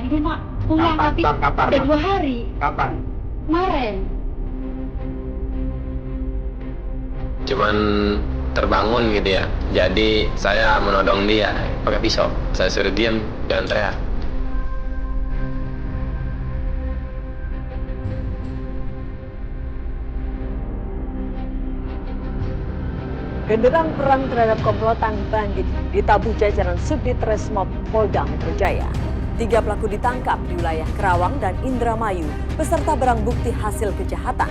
Ini mak pulang tapi Kapan? udah 2 hari. Kapan? Kemarin. Cuman terbangun gitu ya. Jadi saya menodong dia pakai pisau. Saya suruh diam, jangan teriak. Genderang perang terhadap komplotan bandit ditabuh jajaran Subdit Resmob Polda Metro Jaya. 3 pelaku ditangkap di wilayah Kerawang dan Indramayu beserta barang bukti hasil kejahatan.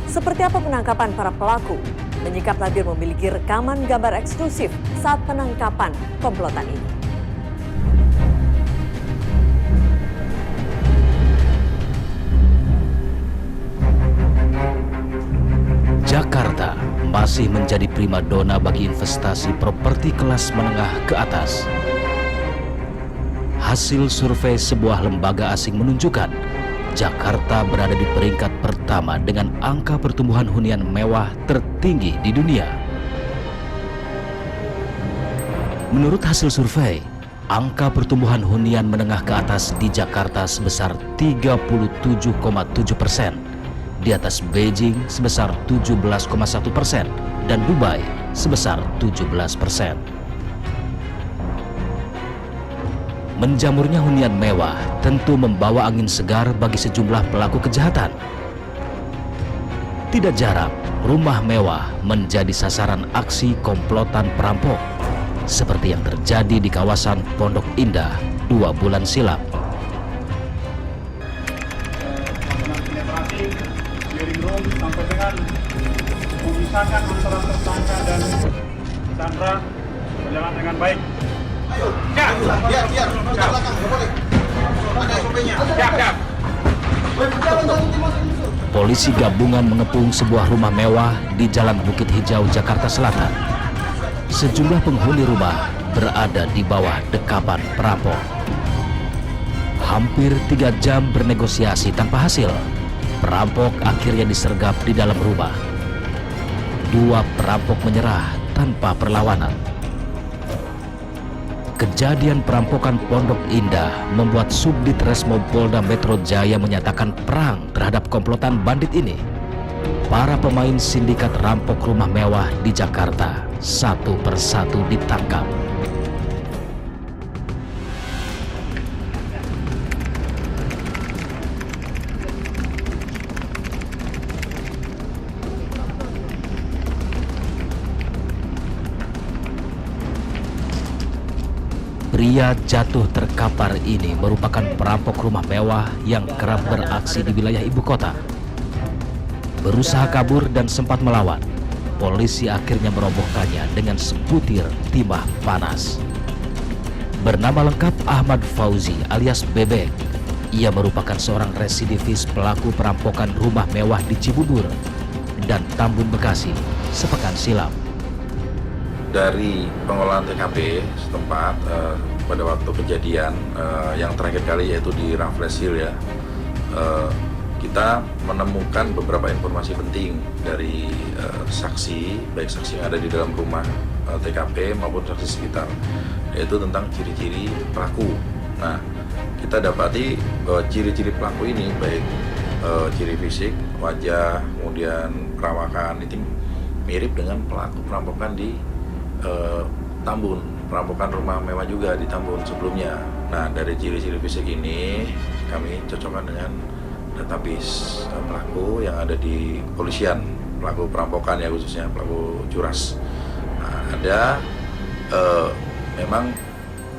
Seperti apa penangkapan para pelaku? Menyikap Ladir memiliki rekaman gambar eksklusif saat penangkapan komplotan ini. Jakarta masih menjadi primadona bagi investasi properti kelas menengah ke atas. Hasil survei sebuah lembaga asing menunjukkan Jakarta berada di peringkat pertama dengan angka pertumbuhan hunian mewah tertinggi di dunia. Menurut hasil survei, angka pertumbuhan hunian menengah ke atas di Jakarta sebesar 37,7%, di atas Beijing sebesar 17,1% dan Dubai sebesar 17%. Menjamurnya hunian mewah tentu membawa angin segar bagi sejumlah pelaku kejahatan. Tidak jarang, rumah mewah menjadi sasaran aksi komplotan perampok, seperti yang terjadi di kawasan Pondok Indah 2 bulan silam. Sampai dengan memisahkan antara tersangka dan Sandra berjalan dengan baik. Ayo, biar, belakang, boleh. Ada SOP-nya. Siap. Polisi gabungan mengepung sebuah rumah mewah di Jalan Bukit Hijau, Jakarta Selatan. Sejumlah penghuni rumah berada di bawah dekapan perampok. Hampir 3 jam bernegosiasi tanpa hasil, perampok akhirnya disergap di dalam rumah. 2 perampok menyerah tanpa perlawanan. Kejadian perampokan Pondok Indah membuat Subdit Resmob Polda Metro Jaya menyatakan perang terhadap komplotan bandit ini. Para pemain sindikat rampok rumah mewah di Jakarta satu persatu ditangkap. Pria jatuh terkapar ini merupakan perampok rumah mewah yang kerap beraksi di wilayah ibu kota. Berusaha kabur dan sempat melawan, polisi akhirnya merobohkannya dengan sebutir timah panas. Bernama lengkap Ahmad Fauzi alias Bebek, ia merupakan seorang residivis pelaku perampokan rumah mewah di Cibubur dan Tambun, Bekasi sepekan silam. Dari pengolahan TKP setempat pada waktu kejadian yang terakhir kali yaitu di Raffles Hill ya, kita menemukan beberapa informasi penting dari saksi, baik saksi yang ada di dalam rumah TKP maupun saksi sekitar, yaitu tentang ciri-ciri pelaku. Nah, kita dapati bahwa ciri-ciri pelaku ini baik ciri fisik, wajah, kemudian perawakan itu mirip dengan pelaku perampokan di Tambun, perampokan rumah mewah juga di Tambun sebelumnya. Nah, dari ciri-ciri fisik ini kami cocokkan dengan database pelaku yang ada di kepolisian, pelaku perampokan ya, khususnya pelaku curas. Nah, ada memang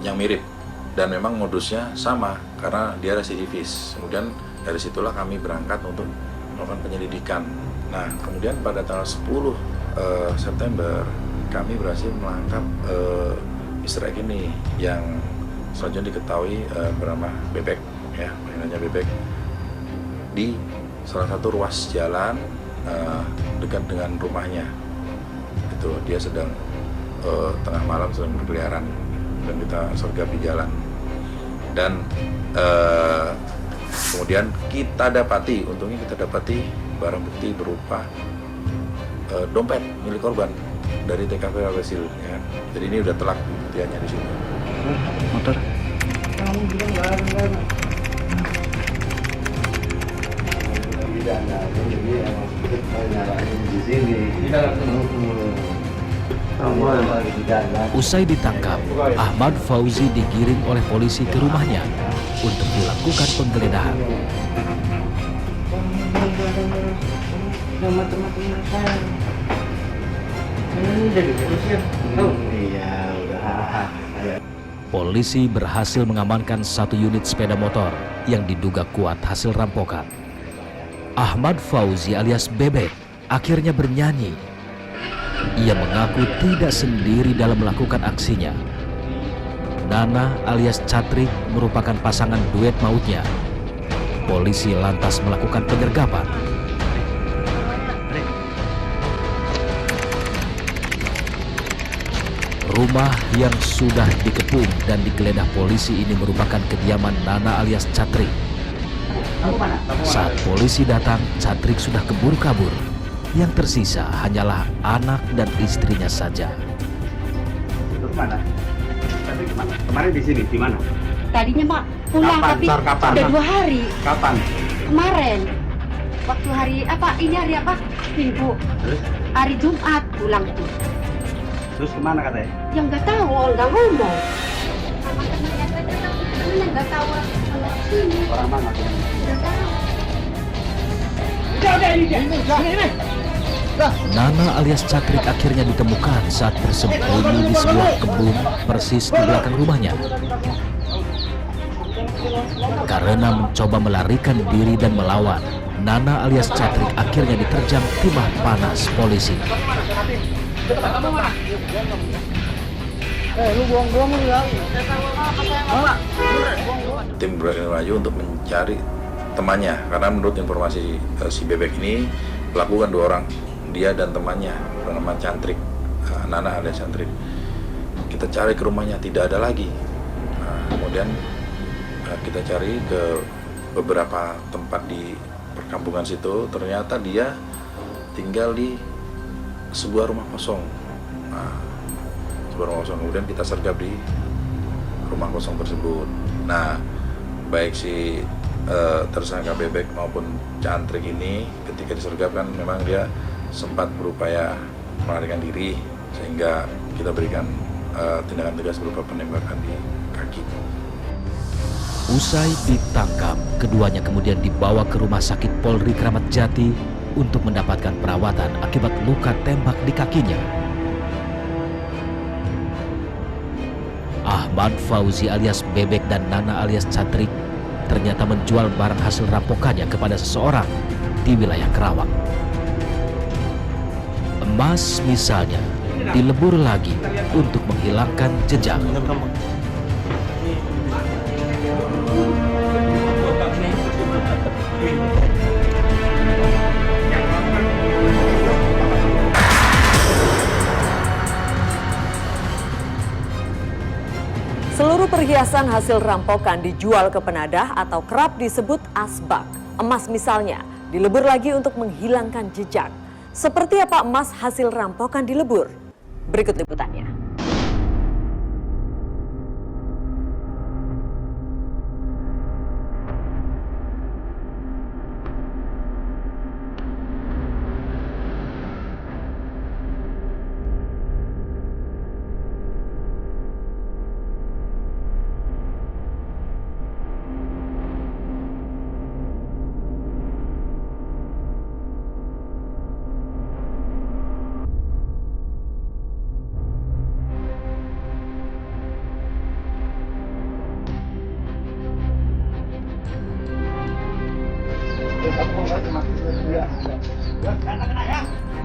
yang mirip dan memang modusnya sama karena dia residivis. Kemudian dari situlah kami berangkat untuk melakukan penyelidikan. Nah, kemudian pada tanggal 10 September kami berhasil menangkap Mr. X ini yang selanjutnya diketahui bernama Bebek, ya, panggilannya Bebek, di salah satu ruas jalan dekat dengan rumahnya. Itu dia sedang tengah malam sedang berkeliaran dan kita sergap di jalan. Dan kemudian untungnya kita dapati barang bukti berupa dompet milik korban dari TKP Raffles Hill, ya. Jadi ini udah telak pembuktiannya di sini. Motor. Kamu bilang nggak ada. ini emang kita nyalain di sini. Usai ditangkap, Ahmad Fauzi digiring oleh polisi ke rumahnya untuk dilakukan penggeledahan. Sama teman-teman saya. Ini jadi terusnya. Iya, udah. Polisi berhasil mengamankan 1 unit sepeda motor yang diduga kuat hasil rampokan. Ahmad Fauzi alias Bebek akhirnya bernyanyi. Ia mengaku tidak sendiri dalam melakukan aksinya. Nana alias Catrik merupakan pasangan duet mautnya. Polisi lantas melakukan penyergapan. Rumah yang sudah dikepung dan digeledah polisi ini merupakan kediaman Nana alias Catrik. Saat polisi datang, Catrik sudah keburu kabur. Yang tersisa hanyalah anak dan istrinya saja. Itu kemana? Tapi kemana? Kemarin di sini, di mana? Tadinya Pak pulang Kapan? tapi Sor, kapan? udah 2 hari. Kapan? Kemarin. Waktu hari apa? Ini hari apa? Minggu. Terus? Hari Jumat pulang tuh. Terus kemana katanya? Yang nggak tahu, nggak ngomong. Sama temennya nggak tahu kalau sini. Orang mana? Nggak tahu. Nana alias Catrik akhirnya ditemukan saat bersembunyi di sebuah kebun persis di belakang rumahnya. Karena mencoba melarikan diri dan melawan, Nana alias Catrik akhirnya diterjang timah panas polisi. Tim Bergerak Maju untuk mencari temannya, karena menurut informasi si Bebek ini pelaku kan 2 orang, dia dan temannya bernama Cantrik, Nana alias Cantrik. Kita cari ke rumahnya, tidak ada lagi. Kemudian kita cari ke beberapa tempat di perkampungan situ, ternyata dia tinggal di sebuah rumah kosong. Sebuah rumah kosong, kemudian kita sergap di rumah kosong tersebut. Nah, baik si tersangka Bebek maupun Cantrik ini ketika disergap kan memang dia sempat berupaya melarikan diri, sehingga kita berikan tindakan tegas berupa penembakan di kaki. Usai ditangkap, keduanya kemudian dibawa ke Rumah Sakit Polri Kramat Jati untuk mendapatkan perawatan akibat luka tembak di kakinya. Ahmad Fauzi alias Bebek dan Nana alias Catrik ternyata menjual barang hasil rampokannya kepada seseorang di wilayah Kerawang. Emas misalnya dilebur lagi untuk menghilangkan jejak. Seluruh perhiasan hasil rampokan dijual ke penadah atau kerap disebut asbak. Emas misalnya dilebur lagi untuk menghilangkan jejak. Seperti apa emas hasil rampokan dilebur? Berikut liputannya.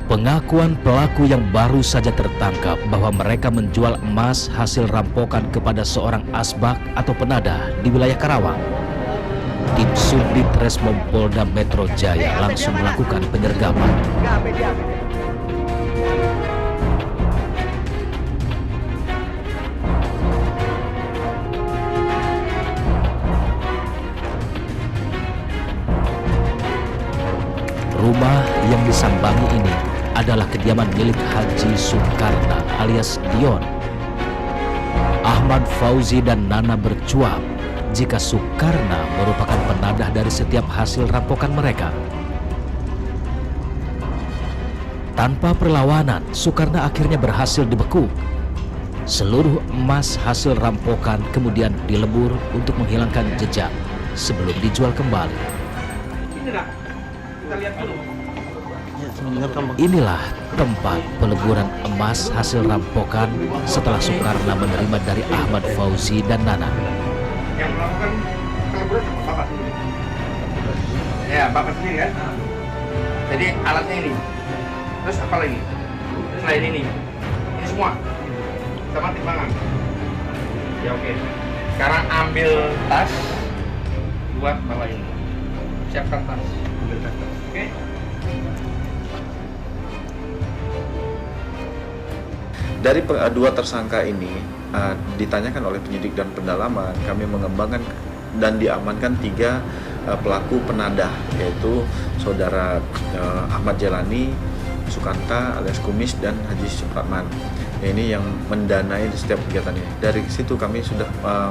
Pengakuan pelaku yang baru saja tertangkap bahwa mereka menjual emas hasil rampokan kepada seorang asbak atau penadah di wilayah Karawang. Tim Subdit Resmom Polda Metro Jaya langsung melakukan penyergapan. Rumah yang disambangi ini adalah kediaman milik Haji Sukarna alias Dion. Ahmad Fauzi dan Nana bercuap jika Sukarna merupakan penadah dari setiap hasil rampokan mereka. Tanpa perlawanan, Sukarna akhirnya berhasil dibekuk. Seluruh emas hasil rampokan kemudian dilebur untuk menghilangkan jejak sebelum dijual kembali. Ini nak, kita lihat dulu. Inilah tempat peleburan emas hasil rampokan setelah Sukarna menerima dari Ahmad Fauzi dan Nana. Yang melakukan peleburan Bapak sendiri. Ya, Bapak sendiri kan? Jadi alatnya ini. Terus apa lagi? Selain ini. Ini semua. Sama timbangan. Ya oke. Sekarang ambil tas buat bawa ini. Siapkan tas. Ambil tas. Oke. Dari dua tersangka ini ditanyakan oleh penyidik dan pendalaman, kami mengembangkan dan diamankan 3 pelaku penadah, yaitu saudara Ahmad Jailani, Sukanta alias Kumis, dan Haji Supratman. Ini yang mendanai setiap kegiatan ini. Dari situ kami sudah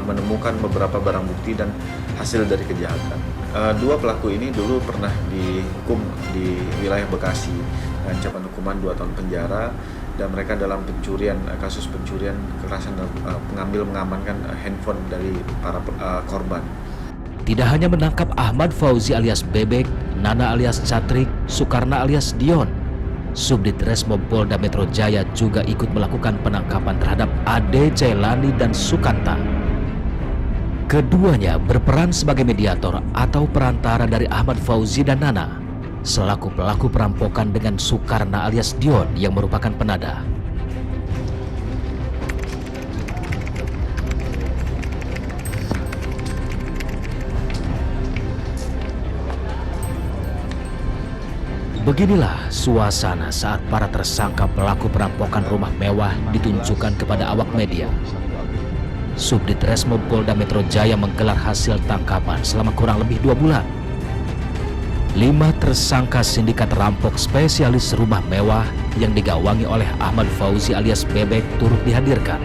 menemukan beberapa barang bukti dan hasil dari kejahatan. 2 pelaku ini dulu pernah dihukum di wilayah Bekasi, ancaman hukuman 2 tahun penjara, dan mereka dalam pencurian, kasus pencurian kekerasan dan mengamankan handphone dari para korban. Tidak hanya menangkap Ahmad Fauzi alias Bebek, Nana alias Catrik, Sukarna alias Dion, Subdit Resmob Polda Metro Jaya juga ikut melakukan penangkapan terhadap Ade Jailani dan Sukanta. Keduanya berperan sebagai mediator atau perantara dari Ahmad Fauzi dan Nana, selaku pelaku perampokan dengan Sukarna alias Dion yang merupakan penadah. Beginilah suasana saat para tersangka pelaku perampokan rumah mewah ditunjukkan kepada awak media. Subdit Resmob Polda Metro Jaya menggelar hasil tangkapan selama kurang lebih 2 bulan. 5 tersangka sindikat rampok spesialis rumah mewah yang digawangi oleh Ahmad Fauzi alias Bebek turut dihadirkan.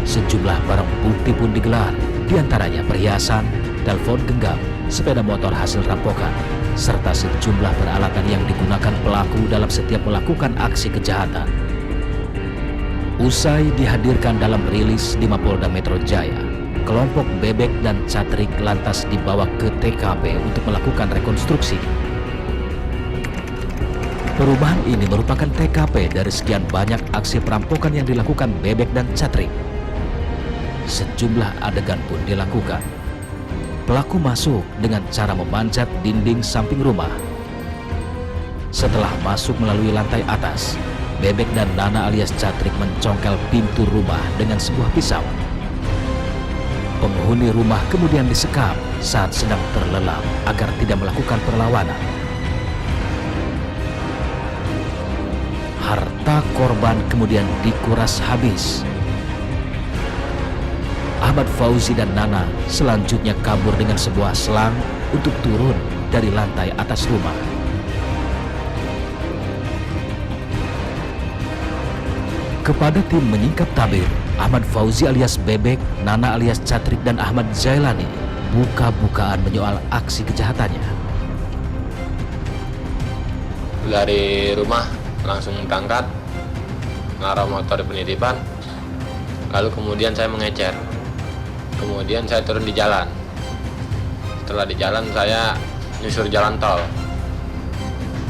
Sejumlah barang bukti pun digelar, diantaranya perhiasan, telepon genggam, sepeda motor hasil rampokan, serta sejumlah peralatan yang digunakan pelaku dalam setiap melakukan aksi kejahatan. Usai dihadirkan dalam rilis di Mapolda Metro Jaya, kelompok Bebek dan Catrik lantas dibawa ke TKP untuk melakukan rekonstruksi. Perubahan ini merupakan TKP dari sekian banyak aksi perampokan yang dilakukan Bebek dan Catrik. Sejumlah adegan pun dilakukan. Pelaku masuk dengan cara memanjat dinding samping rumah. Setelah masuk melalui lantai atas, Bebek dan Nana alias Catrik mencongkel pintu rumah dengan sebuah pisau. Penghuni rumah kemudian disekap saat sedang terlelap agar tidak melakukan perlawanan. Harta korban kemudian dikuras habis. Ahmad Fauzi dan Nana selanjutnya kabur dengan sebuah selang untuk turun dari lantai atas rumah. Kepada tim menyingkap tabir, Ahmad Fauzi alias Bebek, Nana alias Catrik, dan Ahmad Jailani buka-bukaan menyoal aksi kejahatannya. Dari rumah langsung berangkat, naruh motor di penitipan, lalu kemudian saya mengecer. Kemudian saya turun di jalan. Setelah di jalan saya nyusur jalan tol,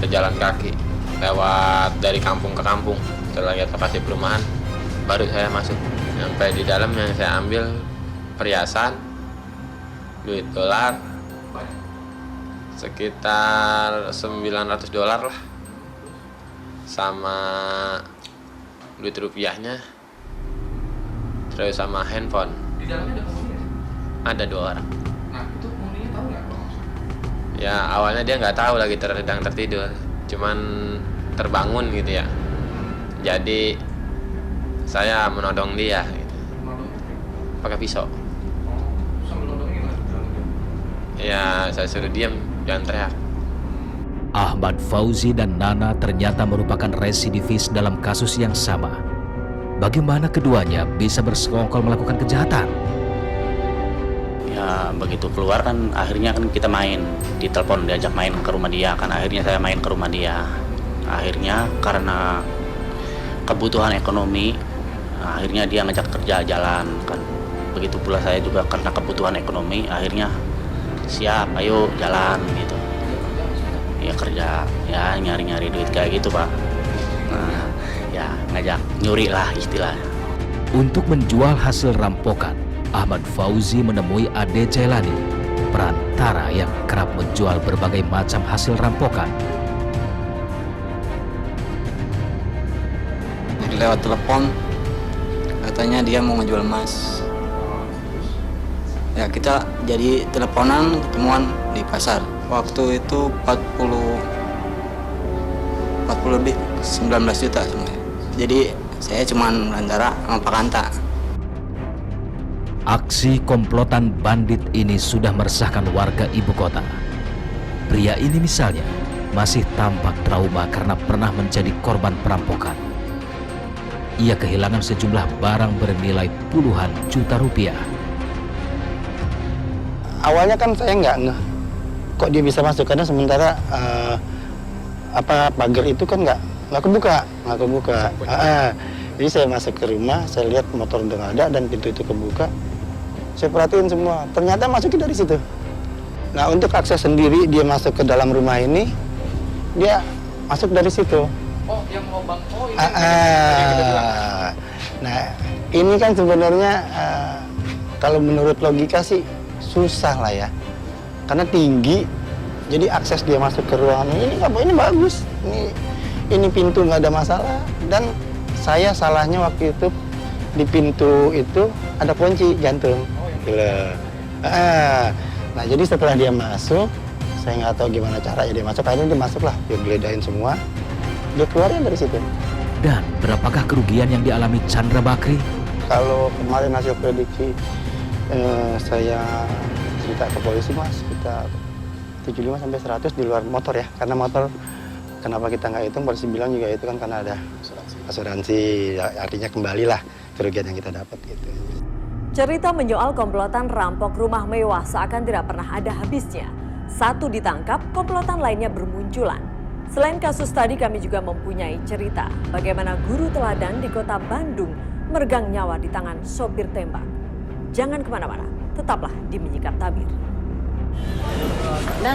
ke jalan kaki, lewat dari kampung ke kampung. Setelah lihat lokasi perumahan, baru saya masuk. Sampai di dalam yang saya ambil perhiasan, duit dolar, sekitar $900 lah, sama duit rupiahnya, terus sama handphone. Di dalamnya ada penghuni? Ada 2 orang. Nah, itu penghuninya tahu nggak? Ya awalnya dia nggak tahu lagi sedang tertidur, cuman terbangun gitu ya. Jadi saya menodong dia gitu, pakai pisau. Sambil nodongnya gimana? Ya saya suruh diam, jangan teriak. Ahmad Fauzi dan Nana ternyata merupakan residivis dalam kasus yang sama. Bagaimana keduanya bisa bersekongkol melakukan kejahatan? Ya begitu keluar kan akhirnya kan kita main, ditelepon diajak main ke rumah dia, kan akhirnya saya main ke rumah dia. Akhirnya karena kebutuhan ekonomi, akhirnya dia ngajak kerja jalan kan. Begitu pula saya juga karena kebutuhan ekonomi, akhirnya siap, ayo jalan gitu. Ya kerja, ya nyari-nyari duit kayak gitu Pak. Nah, ya ngajak nyuri lah istilahnya. Untuk menjual hasil rampokan, Ahmad Fauzi menemui Ade Jailani, perantara yang kerap menjual berbagai macam hasil rampokan. Jadi lewat telepon, katanya dia mau ngejual emas. Ya kita jadi teleponan, ketemuan di pasar. Waktu itu 40 lebih, 19 juta semuanya. Jadi saya cuman antara sama Pak Kanta. Aksi komplotan bandit ini sudah meresahkan warga ibu kota. Pria ini misalnya masih tampak trauma karena pernah menjadi korban perampokan. Ia kehilangan sejumlah barang bernilai puluhan juta rupiah. Awalnya kan saya nggak ngeh kok dia bisa masuk, karena sementara pagar itu kan nggak kebuka. Jadi saya masuk ke rumah, saya lihat motor udah nggak ada dan pintu itu kebuka. Saya perhatiin semua, ternyata masuknya dari situ. Nah, untuk akses sendiri dia masuk ke dalam rumah ini, dia masuk dari situ. Oh, yang mau bang, oh ini. Nah, ini kan sebenarnya kalau menurut logika sih susah lah ya, karena tinggi, jadi akses dia masuk ke ruangan ini bagus. Ini pintu nggak ada masalah, dan saya salahnya waktu itu di pintu itu ada kunci gantung. Nah, jadi setelah dia masuk, saya nggak tahu gimana caranya dia masuk. Akhirnya dia masuk lah, dia geledahin semua, dia keluarnya dari situ. Dan berapakah kerugian yang dialami Chandra Bakri? Kalau kemarin hasil prediksi saya cerita ke polisi Mas, kita 75 sampai 100 di luar motor ya, karena motor kenapa kita nggak hitung, polisi bilang juga itu kan karena ada asuransi, artinya kembalilah kerugian yang kita dapat gitu. Cerita menyoal komplotan rampok rumah mewah seakan tidak pernah ada habisnya. Satu ditangkap, komplotan lainnya bermunculan. Selain kasus tadi, kami juga mempunyai cerita bagaimana guru teladan di kota Bandung meregang nyawa di tangan sopir tembak. Jangan kemana-mana, tetaplah di Menyikap Tabir. Kita